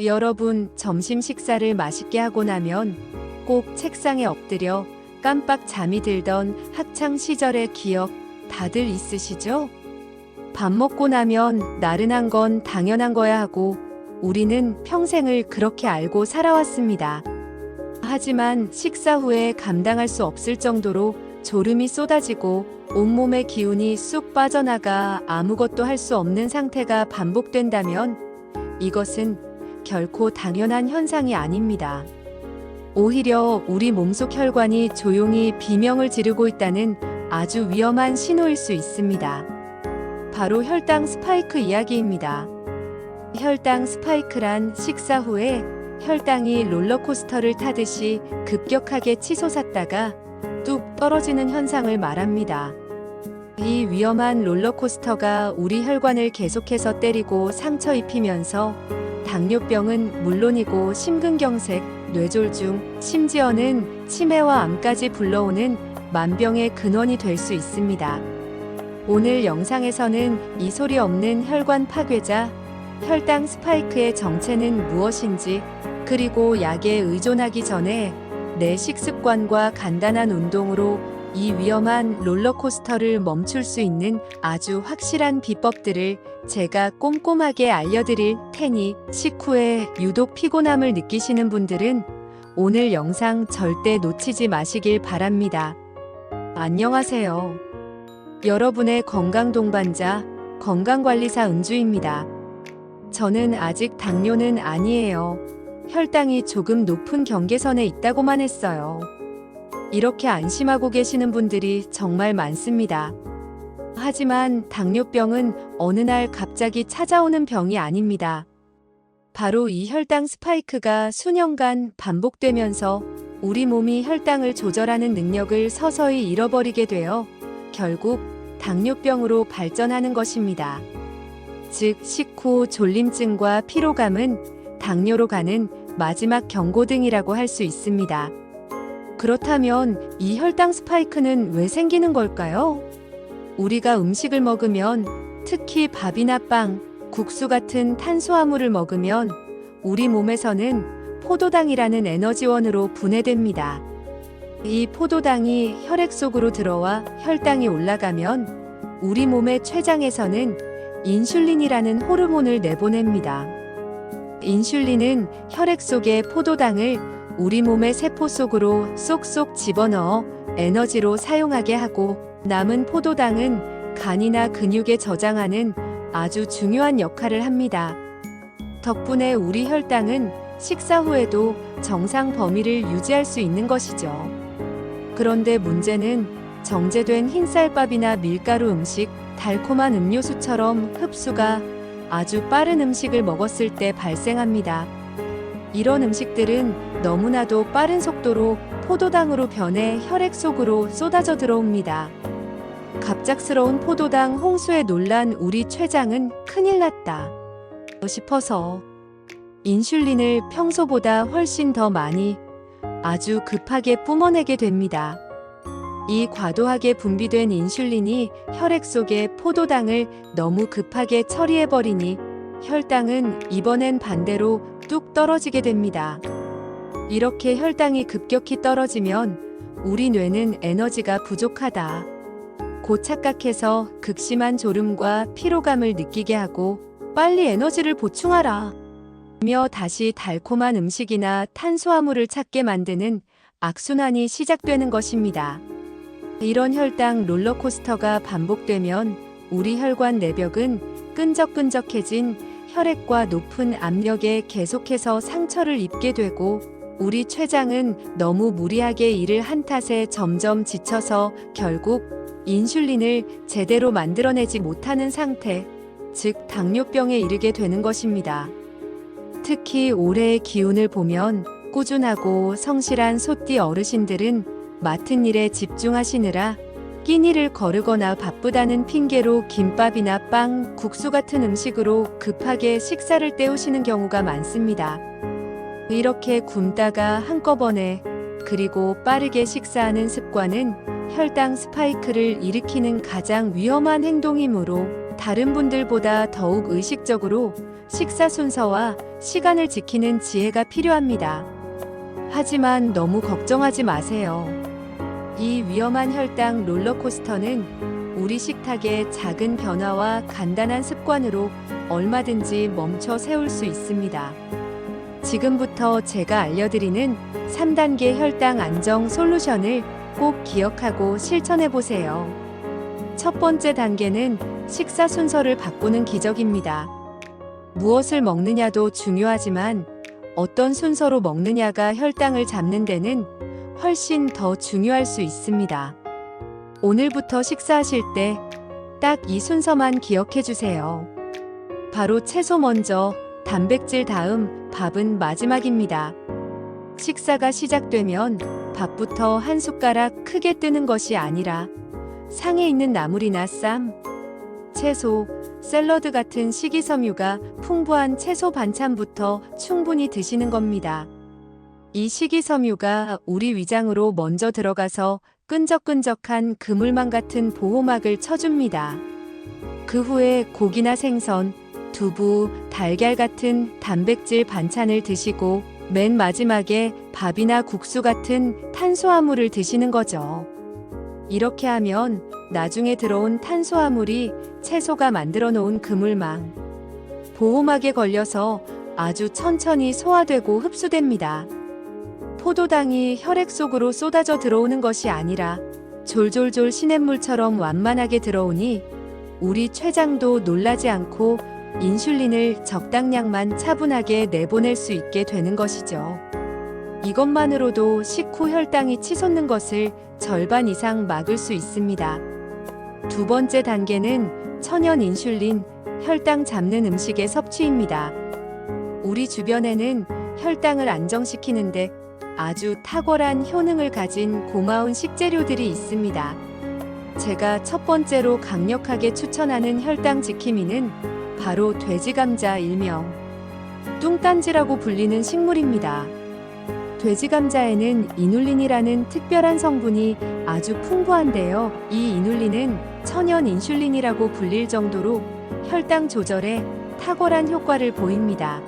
여러분, 점심 식사를 맛있게 하고 나면 꼭 책상에 엎드려 깜빡 잠이 들던 학창 시절의 기억 다들 있으시죠? 밥 먹고 나면 나른한 건 당연한 거야 하고 우리는 평생을 그렇게 알고 살아왔습니다. 하지만 식사 후에 감당할 수 없을 정도로 졸음이 쏟아지고 온몸의 기운이 쑥 빠져나가 아무것도 할 수 없는 상태가 반복된다면 이것은 결코 당연한 현상이 아닙니다. 오히려 우리 몸속 혈관이 조용히 비명을 지르고 있다는 아주 위험한 신호일 수 있습니다. 바로 혈당 스파이크 이야기입니다. 혈당 스파이크란 식사 후에 혈당이 롤러코스터를 타듯이 급격하게 치솟았다가 뚝 떨어지는 현상을 말합니다. 이 위험한 롤러코스터가 우리 혈관을 계속해서 때리고 상처 입히면서 당뇨병은 물론이고 심근경색, 뇌졸중, 심지어는 치매와 암까지 불러오는 만병의 근원이 될 수 있습니다. 오늘 영상에서는 이 소리 없는 혈관 파괴자, 혈당 스파이크의 정체는 무엇인지, 그리고 약에 의존하기 전에 내 식습관과 간단한 운동으로 이 위험한 롤러코스터를 멈출 수 있는 아주 확실한 비법들을 제가 꼼꼼하게 알려드릴 테니 식후에 유독 피곤함을 느끼시는 분들은 오늘 영상 절대 놓치지 마시길 바랍니다. 안녕하세요. 여러분의 건강 동반자, 건강관리사 은주입니다. 저는 아직 당뇨는 아니에요. 혈당이 조금 높은 경계선에 있다고만 했어요. 이렇게 안심하고 계시는 분들이 정말 많습니다. 하지만 당뇨병은 어느 날 갑자기 찾아오는 병이 아닙니다. 바로 이 혈당 스파이크가 수년간 반복되면서 우리 몸이 혈당을 조절하는 능력을 서서히 잃어버리게 되어 결국 당뇨병으로 발전하는 것입니다. 즉, 식후 졸림증과 피로감은 당뇨로 가는 마지막 경고등이라고 할 수 있습니다. 그렇다면 이 혈당 스파이크는 왜 생기는 걸까요? 우리가 음식을 먹으면, 특히 밥이나 빵, 국수 같은 탄수화물을 먹으면 우리 몸에서는 포도당이라는 에너지원으로 분해됩니다. 이 포도당이 혈액 속으로 들어와 혈당이 올라가면 우리 몸의 췌장에서는 인슐린이라는 호르몬을 내보냅니다. 인슐린은 혈액 속의 포도당을 우리 몸의 세포 속으로 쏙쏙 집어넣어 에너지로 사용하게 하고 남은 포도당은 간이나 근육에 저장하는 아주 중요한 역할을 합니다. 덕분에 우리 혈당은 식사 후에도 정상 범위를 유지할 수 있는 것이죠. 그런데 문제는 정제된 흰쌀밥이나 밀가루 음식, 달콤한 음료수처럼 흡수가 아주 빠른 음식을 먹었을 때 발생합니다. 이런 음식들은 너무나도 빠른 속도로 포도당으로 변해 혈액 속으로 쏟아져 들어옵니다. 갑작스러운 포도당 홍수에 놀란 우리 췌장은 큰일 났다 싶어서 인슐린을 평소보다 훨씬 더 많이 아주 급하게 뿜어내게 됩니다. 이 과도하게 분비된 인슐린이 혈액 속의 포도당을 너무 급하게 처리해버리니 혈당은 이번엔 반대로 뚝 떨어지게 됩니다. 이렇게 혈당이 급격히 떨어지면 우리 뇌는 에너지가 부족하다 고 착각해서 극심한 졸음과 피로감을 느끼게 하고 빨리 에너지를 보충하라 며 다시 달콤한 음식이나 탄수화물을 찾게 만드는 악순환이 시작되는 것입니다. 이런 혈당 롤러코스터가 반복되면 우리 혈관 내벽은 끈적끈적해진 혈액과 높은 압력에 계속해서 상처를 입게 되고 우리 췌장은 너무 무리하게 일을 한 탓에 점점 지쳐서 결국 인슐린을 제대로 만들어내지 못하는 상태, 즉 당뇨병에 이르게 되는 것입니다. 특히 올해의 기운을 보면 꾸준하고 성실한 소띠 어르신들은 맡은 일에 집중하시느라 끼니를 거르거나 바쁘다는 핑계로 김밥이나 빵, 국수 같은 음식으로 급하게 식사를 때우시는 경우가 많습니다. 이렇게 굶다가 한꺼번에 그리고 빠르게 식사하는 습관은 혈당 스파이크를 일으키는 가장 위험한 행동이므로 다른 분들보다 더욱 의식적으로 식사 순서와 시간을 지키는 지혜가 필요합니다. 하지만 너무 걱정하지 마세요. 이 위험한 혈당 롤러코스터는 우리 식탁의 작은 변화와 간단한 습관으로 얼마든지 멈춰 세울 수 있습니다. 지금부터 제가 알려드리는 3단계 혈당 안정 솔루션을 꼭 기억하고 실천해 보세요. 첫 번째 단계는 식사 순서를 바꾸는 기적입니다. 무엇을 먹느냐도 중요하지만 어떤 순서로 먹느냐가 혈당을 잡는 데는 훨씬 더 중요할 수 있습니다. 오늘부터 식사하실 때 딱 이 순서만 기억해 주세요. 바로 채소 먼저, 단백질 다음, 밥은 마지막입니다. 식사가 시작되면 밥부터 한 숟가락 크게 뜨는 것이 아니라 상에 있는 나물이나 쌈, 채소, 샐러드 같은 식이섬유가 풍부한 채소 반찬부터 충분히 드시는 겁니다. 이 식이섬유가 우리 위장으로 먼저 들어가서 끈적끈적한 그물망 같은 보호막을 쳐줍니다. 그 후에 고기나 생선, 두부, 달걀 같은 단백질 반찬을 드시고 맨 마지막에 밥이나 국수 같은 탄수화물을 드시는 거죠. 이렇게 하면 나중에 들어온 탄수화물이 채소가 만들어 놓은 그물망, 보호막에 걸려서 아주 천천히 소화되고 흡수됩니다. 포도당이 혈액 속으로 쏟아져 들어오는 것이 아니라 졸졸졸 시냇물처럼 완만하게 들어오니 우리 췌장도 놀라지 않고 인슐린을 적당량만 차분하게 내보낼 수 있게 되는 것이죠. 이것만으로도 식후 혈당이 치솟는 것을 절반 이상 막을 수 있습니다. 두 번째 단계는 천연 인슐린, 혈당 잡는 음식의 섭취입니다. 우리 주변에는 혈당을 안정시키는데 아주 탁월한 효능을 가진 고마운 식재료들이 있습니다. 제가 첫 번째로 강력하게 추천하는 혈당 지킴이는 바로 돼지감자, 일명 뚱딴지라고 불리는 식물입니다. 돼지감자에는 이눌린이라는 특별한 성분이 아주 풍부한데요. 이 이눌린은 천연 인슐린이라고 불릴 정도로 혈당 조절에 탁월한 효과를 보입니다.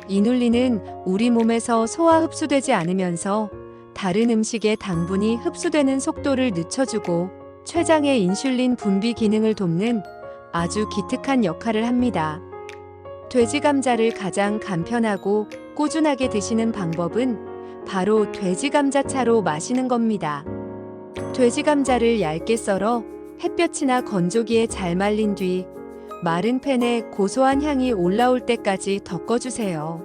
이눌린은 우리 몸에서 소화 흡수되지 않으면서 다른 음식의 당분이 흡수되는 속도를 늦춰주고 췌장의 인슐린 분비 기능을 돕는 아주 기특한 역할을 합니다. 돼지 감자를 가장 간편하고 꾸준하게 드시는 방법은 바로 돼지 감자차로 마시는 겁니다. 돼지 감자를 얇게 썰어 햇볕이나 건조기에 잘 말린 뒤 마른 팬에 고소한 향이 올라올 때까지 덮어주세요.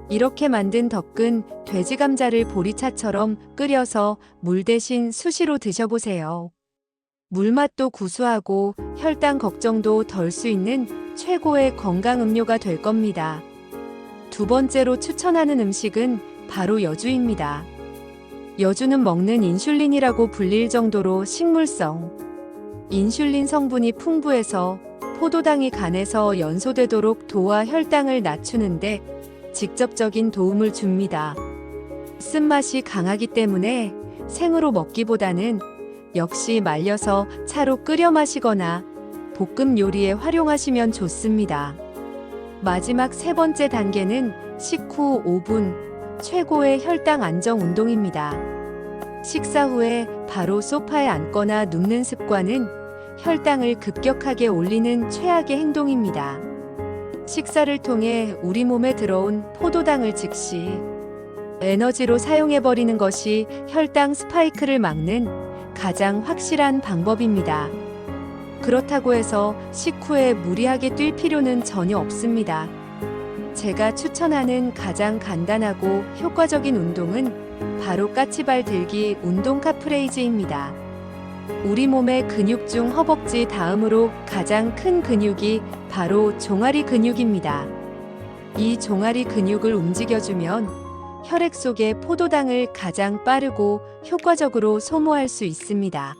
이렇게 만든 덮은 돼지 감자를 보리차처럼 끓여서 물 대신 수시로 드셔보세요. 물맛도 구수하고 혈당 걱정도 덜 수 있는 최고의 건강 음료가 될 겁니다. 두 번째로 추천하는 음식은 바로 여주입니다. 여주는 먹는 인슐린이라고 불릴 정도로 식물성, 인슐린 성분이 풍부해서 포도당이 간에서 연소되도록 도와 혈당을 낮추는데 직접적인 도움을 줍니다. 쓴맛이 강하기 때문에 생으로 먹기보다는 역시 말려서 차로 끓여 마시거나 볶음 요리에 활용하시면 좋습니다. 마지막 세 번째 단계는 식후 5분 최고의 혈당 안정 운동입니다. 식사 후에 바로 소파에 앉거나 눕는 습관은 혈당을 급격하게 올리는 최악의 행동입니다. 식사를 통해 우리 몸에 들어온 포도당을 즉시 에너지로 사용해버리는 것이 혈당 스파이크를 막는 가장 확실한 방법입니다. 그렇다고 해서 식후에 무리하게 뛸 필요는 전혀 없습니다. 제가 추천하는 가장 간단하고 효과적인 운동은 바로 까치발 들기 운동 카프레이즈입니다. 우리 몸의 근육 중 허벅지 다음으로 가장 큰 근육이 바로 종아리 근육입니다. 이 종아리 근육을 움직여주면 혈액 속의 포도당을 가장 빠르고 효과적으로 소모할 수 있습니다.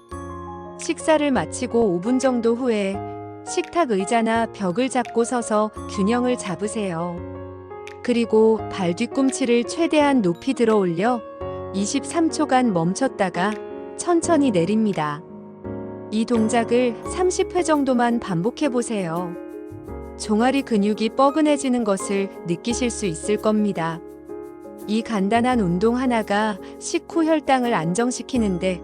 식사를 마치고 5분 정도 후에 식탁 의자나 벽을 잡고 서서 균형을 잡으세요. 그리고 발 뒤꿈치를 최대한 높이 들어 올려 23초간 멈췄다가 천천히 내립니다. 이 동작을 30회 정도만 반복해 보세요. 종아리 근육이 뻐근해지는 것을 느끼실 수 있을 겁니다. 이 간단한 운동 하나가 식후 혈당을 안정시키는데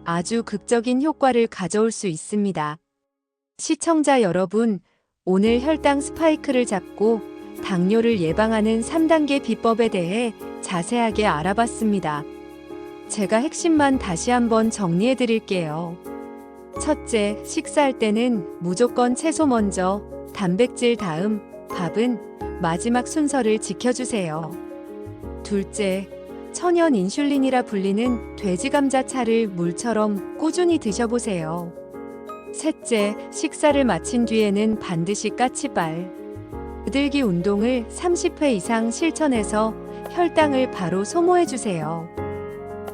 아주 극적인 효과를 가져올 수 있습니다. 시청자 여러분, 오늘 혈당 스파이크를 잡고 당뇨를 예방하는 3단계 비법에 대해 자세하게 알아봤습니다. 제가 핵심만 다시 한번 정리해 드릴게요. 첫째, 식사할 때는 무조건 채소 먼저, 단백질 다음, 밥은 마지막 순서를 지켜주세요. 둘째, 천연 인슐린이라 불리는 돼지 감자차를 물처럼 꾸준히 드셔보세요. 셋째, 식사를 마친 뒤에는 반드시 까치발, 그들기 운동을 30회 이상 실천해서 혈당을 바로 소모해주세요.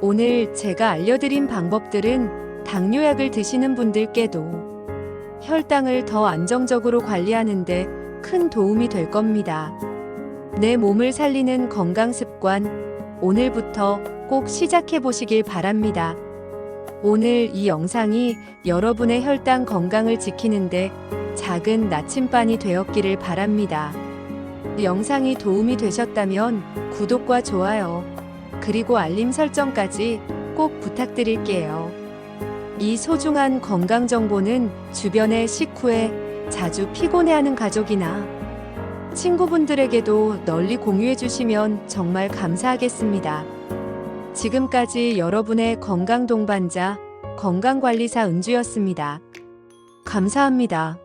오늘 제가 알려드린 방법들은 당뇨약을 드시는 분들께도 혈당을 더 안정적으로 관리하는데 큰 도움이 될 겁니다. 내 몸을 살리는 건강 습관, 오늘부터 꼭 시작해 보시길 바랍니다. 오늘 이 영상이 여러분의 혈당 건강을 지키는데 작은 나침반이 되었기를 바랍니다. 영상이 도움이 되셨다면 구독과 좋아요, 그리고 알림 설정까지 꼭 부탁드릴게요. 이 소중한 건강 정보는 주변의 식후에 자주 피곤해하는 가족이나 친구분들에게도 널리 공유해 주시면 정말 감사하겠습니다. 지금까지 여러분의 건강 동반자, 건강관리사 은주였습니다. 감사합니다.